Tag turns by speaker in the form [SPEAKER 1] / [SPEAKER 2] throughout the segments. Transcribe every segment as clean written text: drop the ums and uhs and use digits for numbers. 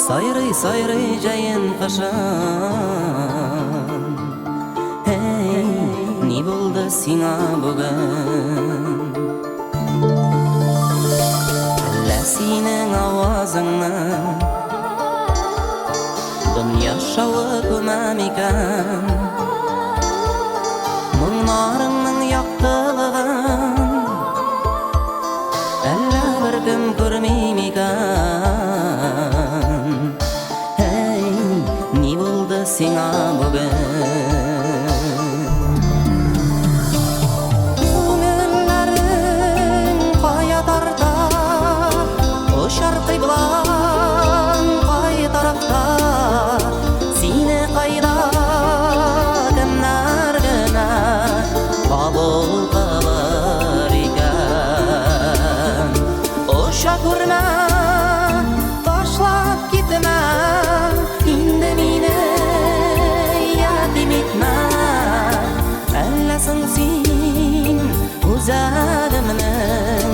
[SPEAKER 1] Сайрый жайын қашан. Эй, не болды сиңа бүгін? Әллә синең авазыңнан Дүния шауы көмәм икән? Мұңларыңның яқтылығын Әллә бір кім көрмейм икән? Эй, не болды сиңа бүгін? Көңілләрің қая тарта, ұшар қиблаң қай тарafta? Сине қайда кімнәр генә қабыл қылар икән? Ұша күрмә, ташлап китмә, инде мине ятим итмә. Әлләсең син үзәгемнең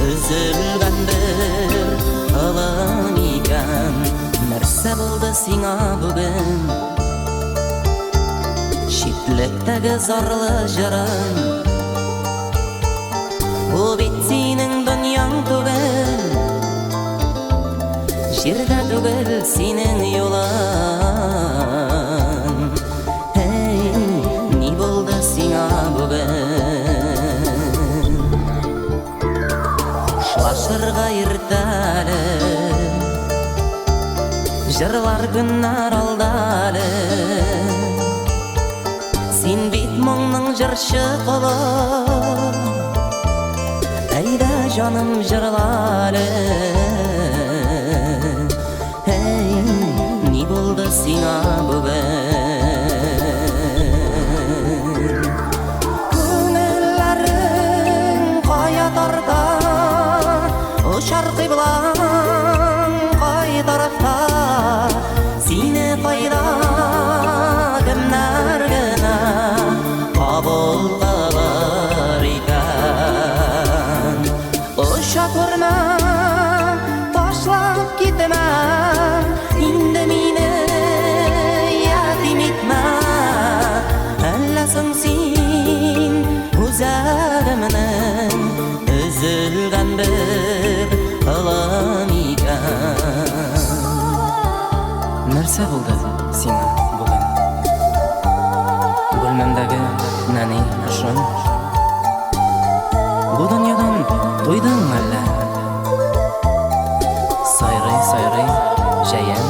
[SPEAKER 1] өзелгән бер ылым икән? Нәрсә булды сиңа бүген? Читлектәге зарлы җырың бу бит синең дөньяң түгел, җирдә түгел синең юлың. Эй, ни булды сиңа бүген? Хушлашырга иртәле, җырлар көннәр алдалы. Син бит моңның җырчы кулы, әйдә җаным җырлары. Эй, ни булды сиңа бүген? Күңелләрең кая тарта, ұшар кыйблаң кай тарафта? Сине кайда кемнәр генә кабул кылар икән? Ұша күрмә, ташлап китмә, инде мине ятим итмә. Әлләсең син үзәгемнең өзелгән бер ылым икән? Нәрсә булды сиңа бүген? Бүлмәмдәге нәни ошын? Бу дөньядан туйдың әллә? Сайрый җәен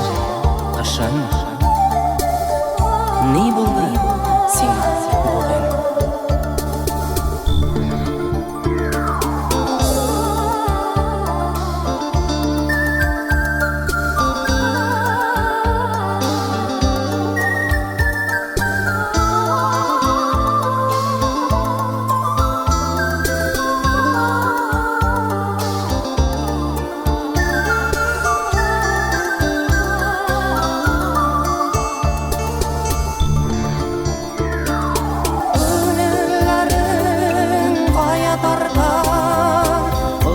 [SPEAKER 1] кышын? Ни булды сиңа бүген?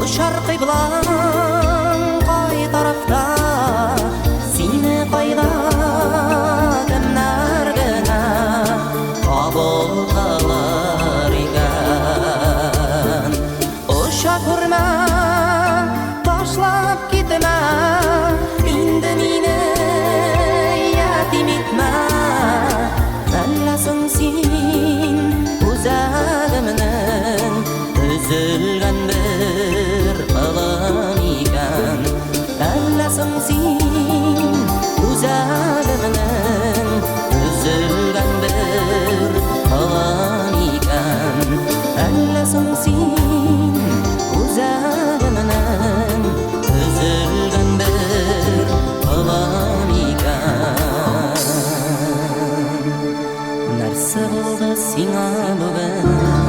[SPEAKER 1] Ұшар кыйблаң кай тарафта? Сине кайда кемнәр генә кабул кылар икән? Ұша күрмә, ташлап китмә, инде мине ятим итмә. Әлләсең син үзәгемнең өзелгән бер ылым икән? Әлләсең син үзәгемнең өзелгән бер ылым икән? Әлләсең син үзәгемнең өзелгән бер ылым икән? Нәрсә булды сиңа бүген?